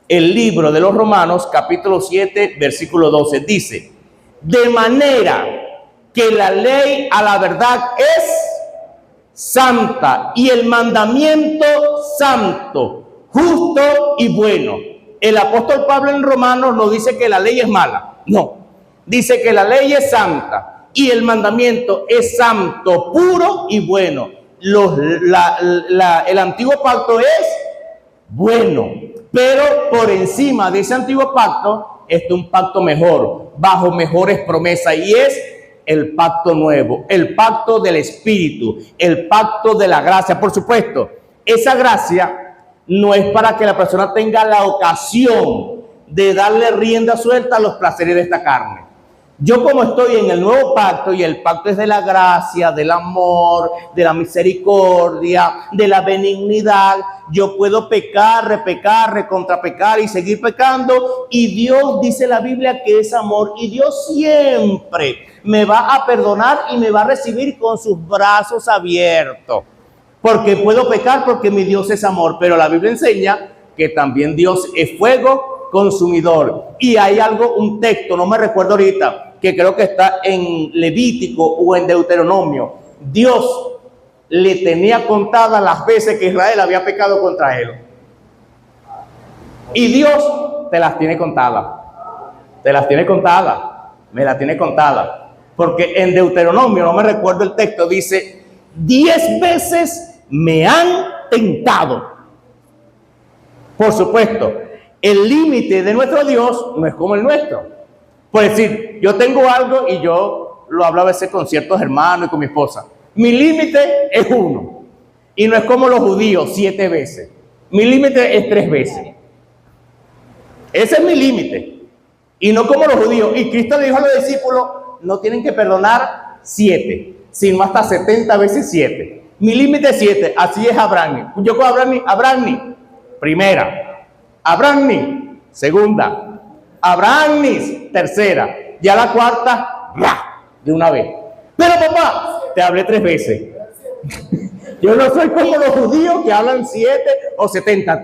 Speaker 1: El libro de los Romanos capítulo 7, versículo 12 dice, de manera que la ley a la verdad es santa y el mandamiento santo, justo y bueno. El apóstol Pablo en Romanos no dice que la ley es mala, no. Dice que la ley es santa y el mandamiento es santo, puro y bueno. El antiguo pacto es bueno, pero por encima de ese antiguo pacto está un pacto mejor, bajo mejores promesas, y es el pacto nuevo, el pacto del Espíritu, el pacto de la gracia. Por supuesto, esa gracia no es para que la persona tenga la ocasión de darle rienda suelta a los placeres de esta carne. Yo como estoy en el nuevo pacto, y el pacto es de la gracia, del amor, de la misericordia, de la benignidad, yo puedo pecar, repecar, recontrapecar y seguir pecando, y Dios dice en la Biblia que es amor, y Dios siempre me va a perdonar y me va a recibir con sus brazos abiertos, porque puedo pecar, porque mi Dios es amor. Pero la Biblia enseña que también Dios es fuego consumidor, y hay algo, un texto, no me recuerdo ahorita, que creo que está en Levítico o en Deuteronomio. Dios le tenía contadas las veces que Israel había pecado contra él. Y Dios te las tiene contadas. Te las tiene contadas. Me las tiene contadas. Porque en Deuteronomio, no me recuerdo el texto, dice: 10 veces me han tentado. Por supuesto, el límite de nuestro Dios no es como el nuestro. Por decir, yo tengo algo, y yo lo hablo a veces con ciertos hermanos y con mi esposa. Mi límite es 1. Y no es como los judíos, 7 veces. Mi límite es 3 veces. Ese es mi límite. Y no como los judíos. Y Cristo le dijo a los discípulos: no tienen que perdonar 7, sino hasta 70 veces 7. Mi límite es 7. Así es Abraham. Yo con Abraham, primera. Abraham, segunda. Abraham, tercera. Ya la cuarta, de una vez. Pero papá, te hablé 3 veces. Yo no soy como los judíos que hablan 7 o 70.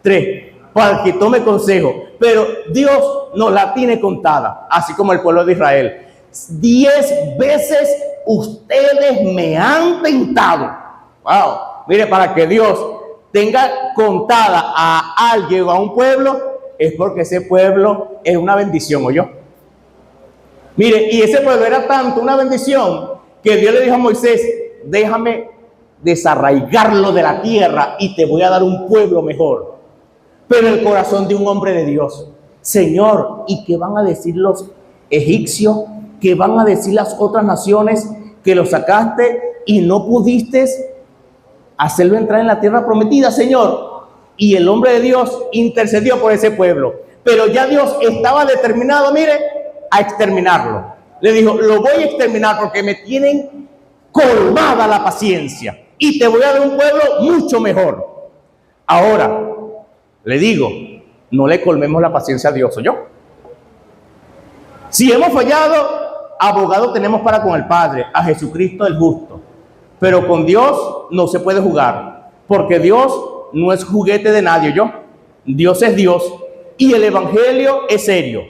Speaker 1: 3. Para que tome consejo. Pero Dios nos la tiene contada, así como el pueblo de Israel. 10 veces ustedes me han tentado. Wow. Mire, para que Dios tenga contada a alguien o a un pueblo, es porque ese pueblo es una bendición, ¿oyó? Mire, y ese pueblo era tanto una bendición que Dios le dijo a Moisés: déjame desarraigarlo de la tierra y te voy a dar un pueblo mejor. Pero el corazón de un hombre de Dios: Señor, ¿y qué van a decir los egipcios? ¿Qué van a decir las otras naciones que lo sacaste y no pudiste hacerlo entrar en la tierra prometida, Señor? Y el hombre de Dios intercedió por ese pueblo, pero ya Dios estaba determinado, mire, a exterminarlo. Le dijo: lo voy a exterminar porque me tienen colmada la paciencia y te voy a dar un pueblo mucho mejor. Ahora, le digo, no le colmemos la paciencia a Dios, ¿o yo? Si hemos fallado, abogado tenemos para con el Padre, a Jesucristo el justo. Pero con Dios no se puede jugar, porque Dios no es juguete de nadie, ¿yo? Dios es Dios, y el evangelio es serio.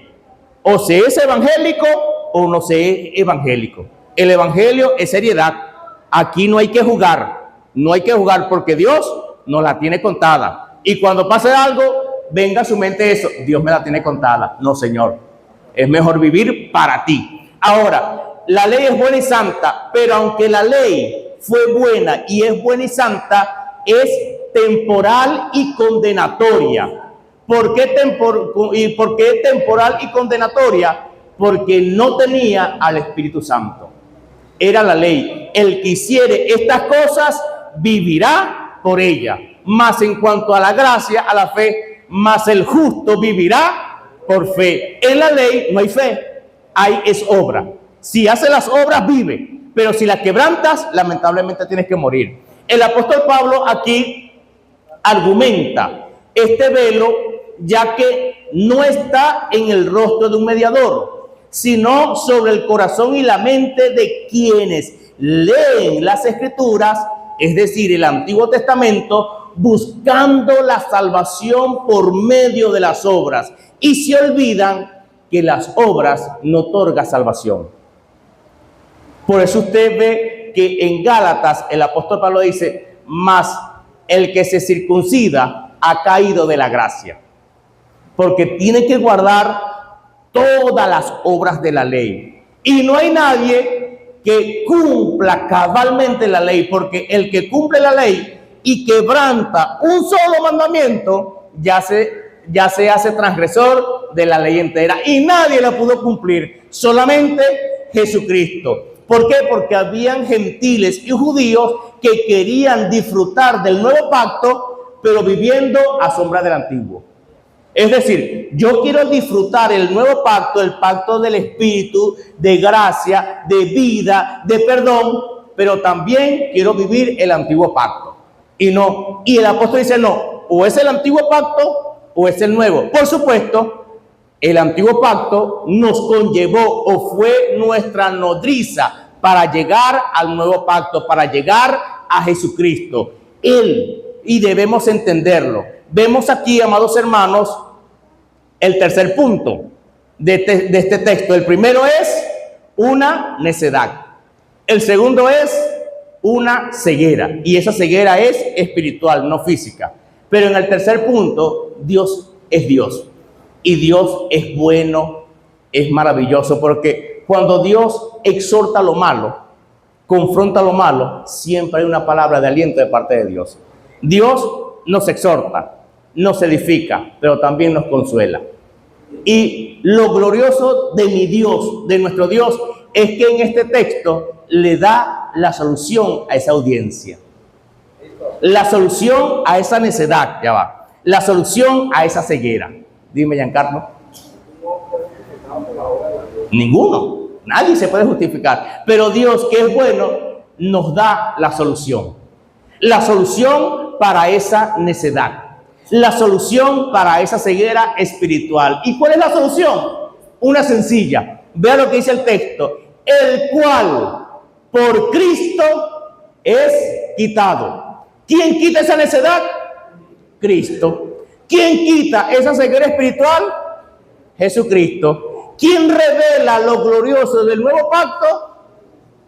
Speaker 1: O se es evangélico o no se es evangélico. El evangelio es seriedad. Aquí no hay que jugar. No hay que jugar, porque Dios nos la tiene contada. Y cuando pase algo, venga a su mente eso: Dios me la tiene contada. No, Señor. Es mejor vivir para ti. Ahora, la ley es buena y santa, pero aunque la ley fue buena y es buena y santa, es temporal y condenatoria. ¿Por qué temporal y condenatoria? Porque no tenía al Espíritu Santo. Era la ley: el que hiciere estas cosas vivirá por ella. Mas en cuanto a la gracia, a la fe, mas el justo vivirá por fe. En la ley no hay fe, es obra. Si hace las obras, vive, pero si las quebrantas, lamentablemente tienes que morir. El apóstol Pablo aquí argumenta este velo, ya que no está en el rostro de un mediador, sino sobre el corazón y la mente de quienes leen las Escrituras, es decir, el Antiguo Testamento, buscando la salvación por medio de las obras, y se olvidan que las obras no otorgan salvación. Por eso usted ve que en Gálatas el apóstol Pablo dice: mas el que se circuncida ha caído de la gracia, porque tiene que guardar todas las obras de la ley. Y no hay nadie que cumpla cabalmente la ley, porque el que cumple la ley y quebranta un solo mandamiento, ya se hace transgresor de la ley entera. Y nadie la pudo cumplir, solamente Jesucristo. ¿Por qué? Porque habían gentiles y judíos que querían disfrutar del nuevo pacto, pero viviendo a sombra del antiguo. Es decir, yo quiero disfrutar el nuevo pacto, el pacto del Espíritu, de gracia, de vida, de perdón, pero también quiero vivir el antiguo pacto. Y el apóstol dice, no, o es el antiguo pacto o es el nuevo. Por supuesto, el antiguo pacto nos conllevó o fue nuestra nodriza para llegar al nuevo pacto, para llegar a Jesucristo. Y debemos entenderlo. Vemos aquí, amados hermanos, el tercer punto de este texto. El primero es una necedad. El segundo es una ceguera. Y esa ceguera es espiritual, no física. Pero en el tercer punto, Dios es Dios. Y Dios es bueno, es maravilloso. Porque cuando Dios exhorta lo malo, confronta lo malo, siempre hay una palabra de aliento de parte de Dios. Dios nos exhorta, nos edifica, pero también nos consuela. Y lo glorioso de mi Dios, de nuestro Dios, es que en este texto le da la solución a esa audiencia, la solución a esa necedad, ya va, la solución a esa ceguera. Dime, Giancarlo. Ninguno, nadie se puede justificar, pero Dios, que es bueno, nos da la solución para esa necedad. La solución para esa ceguera espiritual. ¿Y cuál es la solución? Una sencilla. Vea lo que dice el texto. El cual por Cristo es quitado. ¿Quién quita esa necedad? Cristo. ¿Quién quita esa ceguera espiritual? Jesucristo. ¿Quién revela lo glorioso del nuevo pacto?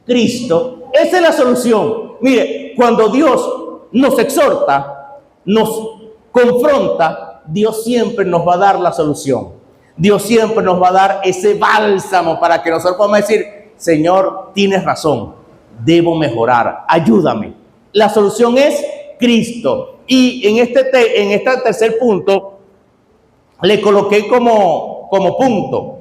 Speaker 1: Cristo. Esa es la solución. Mire, cuando Dios nos exhorta, nos confronta, Dios siempre nos va a dar la solución. Dios siempre nos va a dar ese bálsamo para que nosotros podamos decir, Señor, tienes razón, debo mejorar, ayúdame. La solución es Cristo. Y en este tercer punto le coloqué como punto,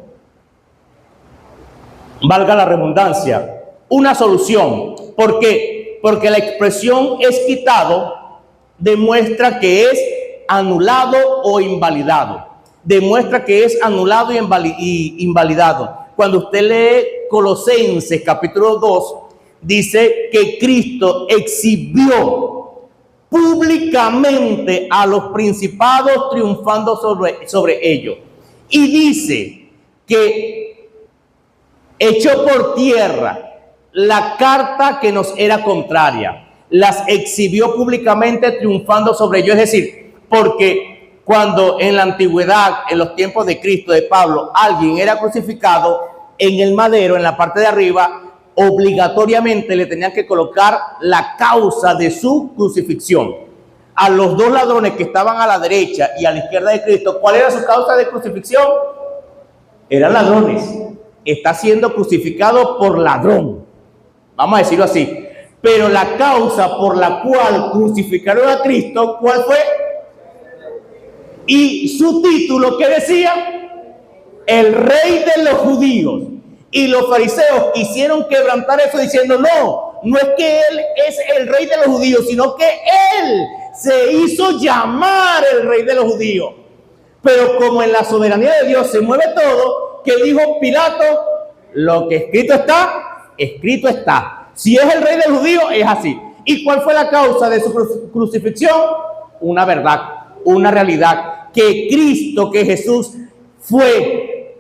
Speaker 1: valga la redundancia, una solución. ¿Por qué? Porque la expresión es quitado demuestra que es anulado o invalidado. Demuestra que es anulado y invalidado. Cuando usted lee Colosenses capítulo 2, dice que Cristo exhibió públicamente a los principados triunfando sobre ellos. Y dice que echó por tierra la carta que nos era contraria. Las exhibió públicamente triunfando sobre ellos. Es decir, porque cuando en la antigüedad, en los tiempos de Cristo, de Pablo, alguien era crucificado en el madero, en la parte de arriba, obligatoriamente le tenían que colocar la causa de su crucifixión. A los dos ladrones que estaban a la derecha y a la izquierda de Cristo, ¿cuál era su causa de crucifixión? Eran ladrones. Está siendo crucificado por ladrón. Vamos a decirlo así. Pero la causa por la cual crucificaron a Cristo, ¿cuál fue? Y su título, ¿qué decía? El Rey de los Judíos. Y los fariseos quisieron quebrantar eso diciendo, no es que él es el Rey de los Judíos, sino que él se hizo llamar el Rey de los Judíos. Pero como en la soberanía de Dios se mueve todo, ¿qué dijo Pilato? Lo que escrito está, escrito está. Si es el Rey de los Judíos, es así. ¿Y cuál fue la causa de su crucifixión? Una verdad, una realidad, que Cristo, que Jesús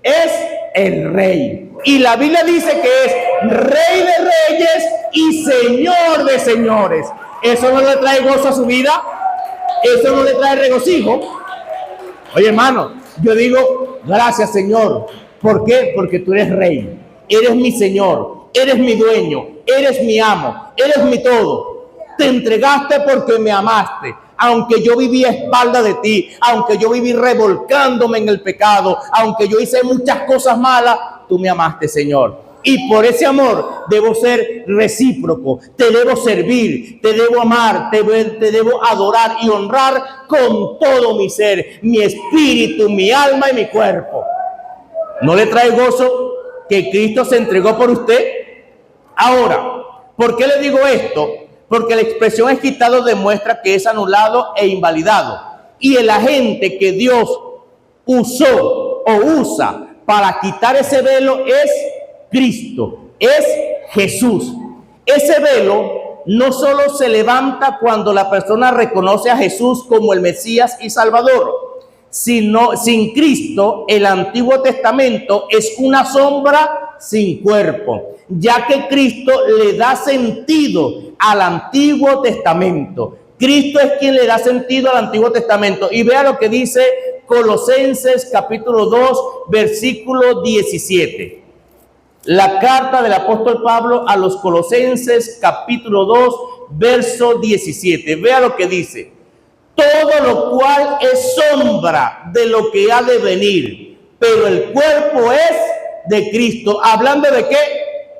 Speaker 1: es el Rey. Y la Biblia dice que es Rey de Reyes y Señor de Señores. ¿Eso no le trae gozo a su vida? ¿Eso no le trae regocijo? Oye, hermano, yo digo, gracias, Señor. ¿Por qué? Porque tú eres Rey, eres mi Señor, eres mi dueño, eres mi amo, eres mi todo. Te entregaste porque me amaste. Aunque yo viví a espalda de ti, aunque yo viví revolcándome en el pecado, aunque yo hice muchas cosas malas, tú me amaste, Señor. Y por ese amor debo ser recíproco, te debo servir, te debo amar, te debo adorar y honrar con todo mi ser, mi espíritu, mi alma y mi cuerpo. ¿No le trae gozo que Cristo se entregó por usted? Ahora, ¿por qué le digo esto? Porque la expresión es quitado demuestra que es anulado e invalidado. Y el agente que Dios usó o usa para quitar ese velo es Cristo, es Jesús. Ese velo no solo se levanta cuando la persona reconoce a Jesús como el Mesías y Salvador, sino sin Cristo el Antiguo Testamento es una sombra sin cuerpo, ya que Cristo le da sentido al Antiguo Testamento. Cristo es quien le da sentido al Antiguo Testamento. Y vea lo que dice Colosenses capítulo 2, versículo 17. La carta del apóstol Pablo a los Colosenses capítulo 2, verso 17. Vea lo que dice. Todo lo cual es sombra de lo que ha de venir, pero el cuerpo es de Cristo. ¿Hablando de qué?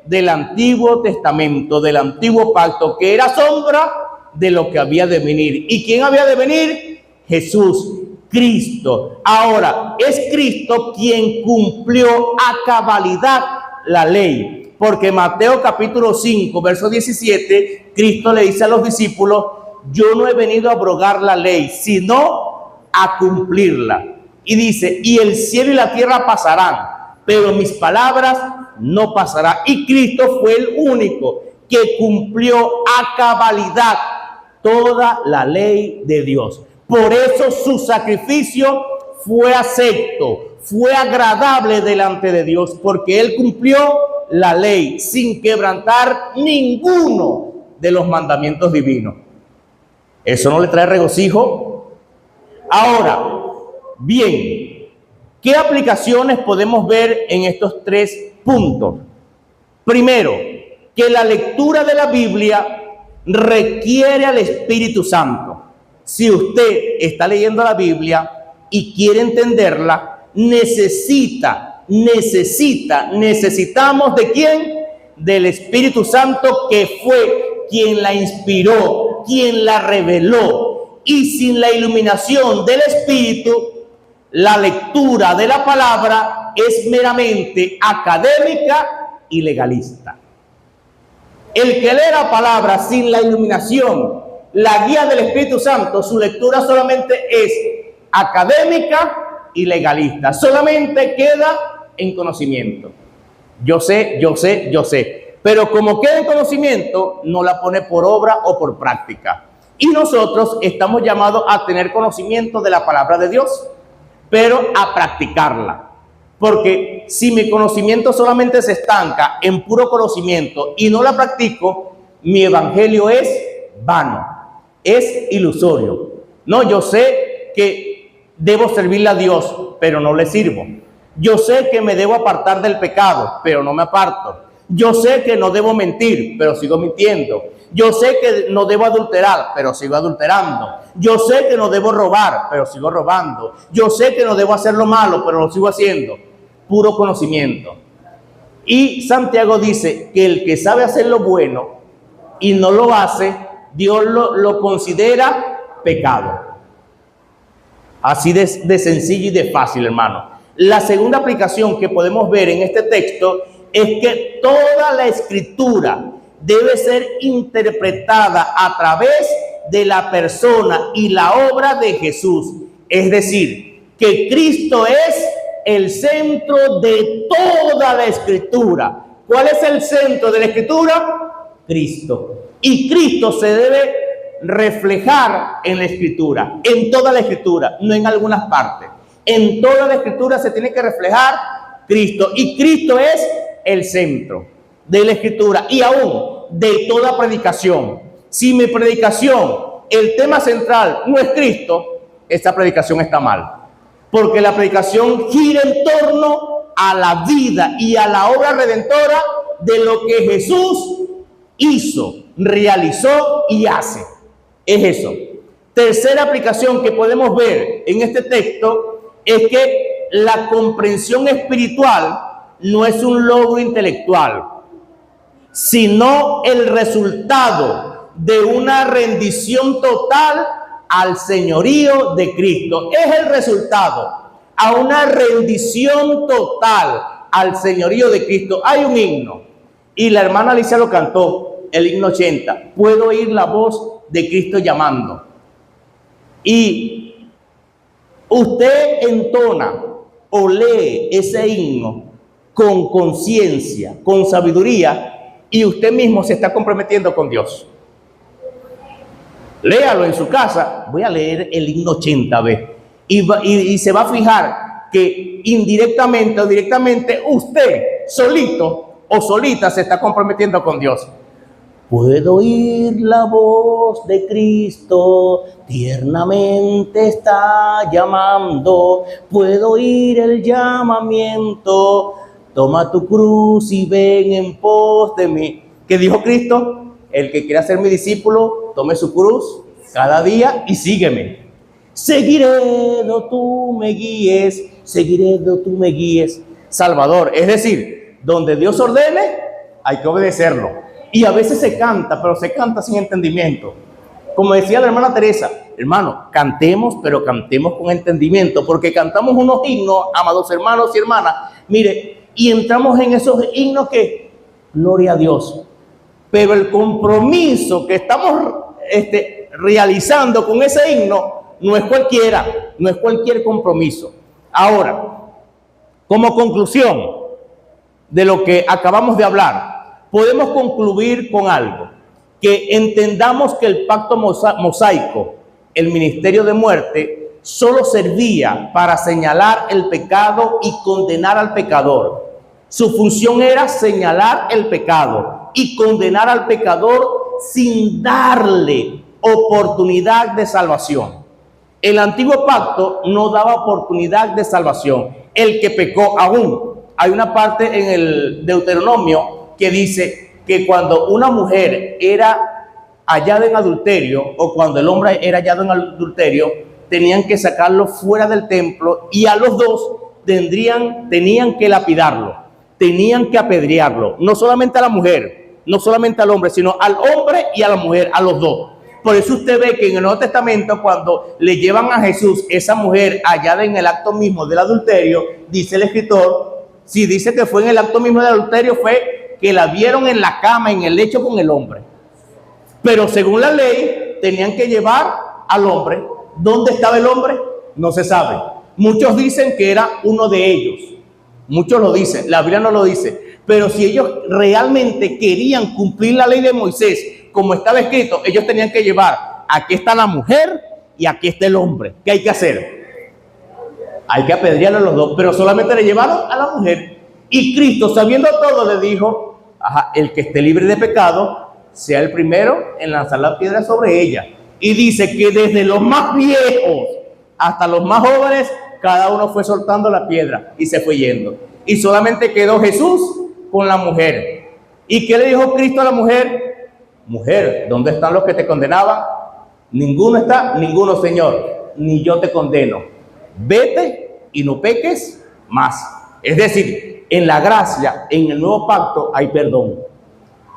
Speaker 1: Del Antiguo Testamento, del Antiguo Pacto, que era sombra de lo que había de venir. ¿Y quién había de venir? Jesús, Cristo. Ahora, es Cristo quien cumplió a cabalidad la ley, porque Mateo capítulo 5, verso 17, Cristo le dice a los discípulos: yo no he venido a abrogar la ley, sino a cumplirla. Y dice: y el cielo y la tierra pasarán, pero mis palabras no pasarán. Y Cristo fue el único que cumplió a cabalidad toda la ley de Dios. Por eso su sacrificio fue acepto, fue agradable delante de Dios, porque Él cumplió la ley sin quebrantar ninguno de los mandamientos divinos. ¿Eso no le trae regocijo? Ahora, bien, ¿qué aplicaciones podemos ver en estos tres puntos? Primero, que la lectura de la Biblia requiere al Espíritu Santo. Si usted está leyendo la Biblia y quiere entenderla, necesitamos ¿de quién? Del Espíritu Santo, que fue quien la inspiró, quien la reveló. Y sin la iluminación del Espíritu, la lectura de la palabra es meramente académica y legalista. El que lee la palabra sin la iluminación, la guía del Espíritu Santo, su lectura solamente es académica y legalista. Solamente queda en conocimiento. Yo sé. Pero como queda en conocimiento, no la pone por obra o por práctica. Y nosotros estamos llamados a tener conocimiento de la palabra de Dios, pero a practicarla. Porque si mi conocimiento solamente se estanca en puro conocimiento y no la practico, mi evangelio es vano, es ilusorio. No, yo sé que debo servirle a Dios, pero no le sirvo. Yo sé que me debo apartar del pecado, pero no me aparto. Yo sé que no debo mentir, pero sigo mintiendo. Yo sé que no debo adulterar, pero sigo adulterando. Yo sé que no debo robar, pero sigo robando. Yo sé que no debo hacer lo malo, pero lo sigo haciendo. Puro conocimiento. Y Santiago dice que el que sabe hacer lo bueno y no lo hace, Dios lo considera pecado. Así de sencillo y de fácil, hermano. La segunda aplicación que podemos ver en este texto es que toda la escritura debe ser interpretada a través de la persona y la obra de Jesús. Es decir, que Cristo es el centro de toda la escritura. ¿Cuál es el centro de la escritura? Cristo. Y Cristo se debe reflejar en la escritura, en toda la escritura, no en algunas partes. En toda la escritura se tiene que reflejar Cristo. Y Cristo es el centro de la escritura y aún de toda predicación. Si mi predicación, el tema central no es Cristo, esta predicación está mal. Porque la predicación gira en torno a la vida y a la obra redentora de lo que Jesús hizo, realizó y hace. Es eso. Tercera aplicación que podemos ver en este texto es que la comprensión espiritual no es un logro intelectual, sino el resultado de una rendición total al señorío de Cristo. Es el resultado a una rendición total al señorío de Cristo. Hay un himno y la hermana Alicia lo cantó, el himno 80. Puedo oír la voz de Cristo llamando. Y usted entona o lee ese himno con conciencia, con sabiduría, y usted mismo se está comprometiendo con Dios. Léalo en su casa. Voy a leer el himno 80 veces y se va a fijar que indirectamente o directamente usted solito o solita se está comprometiendo con Dios. Puedo oír la voz de Cristo, tiernamente está llamando. Puedo oír el llamamiento, toma tu cruz y ven en pos de mí. ¿Qué dijo Cristo? El que quiera ser mi discípulo, tome su cruz cada día y sígueme. Seguiré do tú me guíes, seguiré do tú me guíes. Salvador, es decir, donde Dios ordene, hay que obedecerlo. Y a veces se canta, pero se canta sin entendimiento. Como decía la hermana Teresa, hermano, cantemos, pero cantemos con entendimiento, porque cantamos unos himnos, amados hermanos y hermanas, mire, y entramos en esos himnos que, gloria a Dios, pero el compromiso que estamos realizando con ese himno no es cualquiera, no es cualquier compromiso. Ahora, como conclusión de lo que acabamos de hablar, podemos concluir con algo, que entendamos que el pacto mosaico, el ministerio de muerte, solo servía para señalar el pecado y condenar al pecador. Su función era señalar el pecado y condenar al pecador sin darle oportunidad de salvación. El antiguo pacto no daba oportunidad de salvación. El que pecó aún. Hay una parte en el Deuteronomio que dice que cuando una mujer era hallada en adulterio o cuando el hombre era hallado en adulterio, tenían que sacarlo fuera del templo y a los dos tenían que lapidarlo, tenían que apedrearlo, no solamente a la mujer, no solamente al hombre, sino al hombre y a la mujer, a los dos. Por eso usted ve que en el Nuevo Testamento, cuando le llevan a Jesús esa mujer hallada en el acto mismo del adulterio, dice el escritor, si dice que fue en el acto mismo del adulterio, fue que la vieron en la cama, en el lecho con el hombre. Pero según la ley, tenían que llevar al hombre. ¿Dónde estaba el hombre? No se sabe. Muchos dicen que era uno de ellos. Muchos lo dicen, la Biblia no lo dice. Pero si ellos realmente querían cumplir la ley de Moisés, como estaba escrito, ellos tenían que llevar, aquí está la mujer y aquí está el hombre. ¿Qué hay que hacer? Hay que apedrearlo a los dos, pero solamente le llevaron a la mujer. Y Cristo, sabiendo todo, le dijo, el que esté libre de pecado, sea el primero en lanzar la piedra sobre ella. Y dice que desde los más viejos hasta los más jóvenes, cada uno fue soltando la piedra y se fue yendo. Y solamente quedó Jesús con la mujer. ¿Y qué le dijo Cristo a la mujer? Mujer, ¿dónde están los que te condenaban? Ninguno está, ninguno, Señor, ni yo te condeno. Vete y no peques más. Es decir, en la gracia, en el nuevo pacto, hay perdón.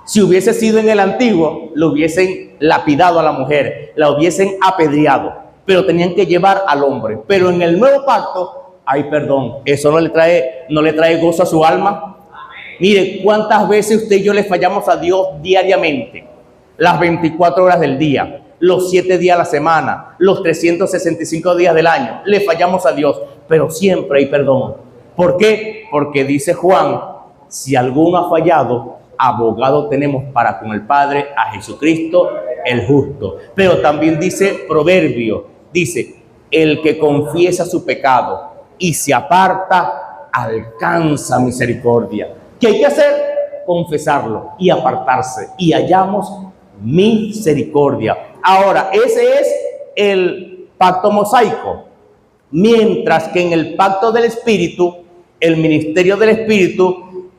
Speaker 1: Si hubiese sido en el antiguo, lo hubiesen lapidado a la mujer, la hubiesen apedreado, pero tenían que llevar al hombre. Pero en el nuevo pacto hay perdón. Eso no le trae gozo a su alma. Mire, cuántas veces usted y yo le fallamos a Dios diariamente, las 24 horas del día, los 7 días a la semana, los 365 días del año, le fallamos a Dios, pero siempre hay perdón. ¿Por qué? Porque dice Juan, si alguno ha fallado, abogado tenemos para con el Padre, a Jesucristo el justo. Pero también dice Proverbio, dice, el que confiesa su pecado y se aparta, alcanza misericordia. ¿Qué hay que hacer? Confesarlo y apartarse, y hallamos misericordia. Ahora, ese es el pacto mosaico. Mientras que en el pacto del Espíritu, el ministerio del Espíritu,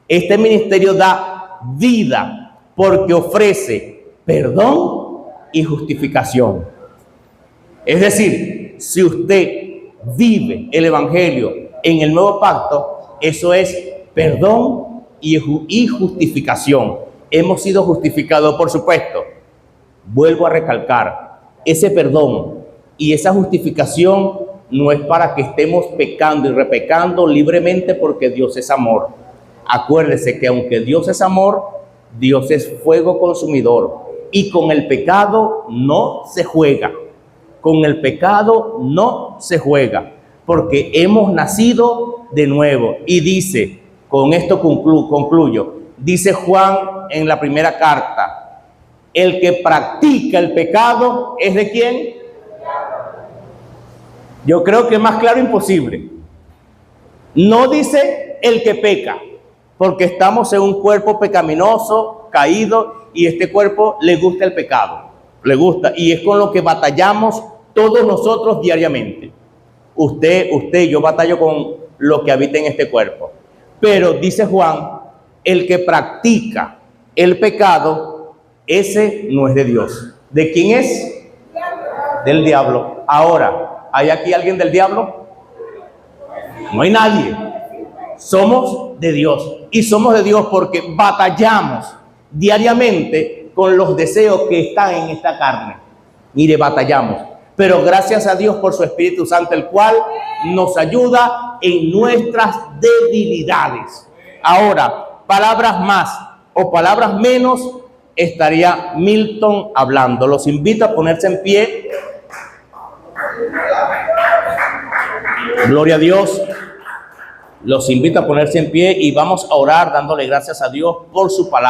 Speaker 1: este ministerio da vida porque ofrece perdón y justificación. Es decir, si usted vive el Evangelio en el nuevo pacto, eso es perdón y justificación. Hemos sido justificados, por supuesto. Vuelvo a recalcar, ese perdón y esa justificación no es para que estemos pecando y repecando libremente, porque Dios es amor. Acuérdese que aunque Dios es amor, Dios es fuego consumidor y con el pecado no se juega. con el pecado no se juega, porque hemos nacido de nuevo. Y dice, con esto concluyo, dice Juan en la primera carta, el que practica el pecado es ¿de quién? Yo creo que más claro imposible. No dice el que peca, porque estamos en un cuerpo pecaminoso, caído, y este cuerpo le gusta el pecado, le gusta, y es con lo que batallamos todos nosotros diariamente. Usted, yo batallo con lo que habita en este cuerpo. Pero dice Juan, el que practica el pecado, ese no es de Dios. ¿De quién es? Del diablo. Ahora, ¿hay aquí alguien del diablo? No hay nadie. Somos de Dios. Y somos de Dios porque batallamos diariamente con los deseos que están en esta carne. Mire, batallamos. Pero gracias a Dios por su Espíritu Santo, el cual nos ayuda en nuestras debilidades. Ahora, palabras más o palabras menos, estaría Milton hablando. Los invito a ponerse en pie. Gloria a Dios. Los invito a ponerse en pie y vamos a orar dándole gracias a Dios por su palabra.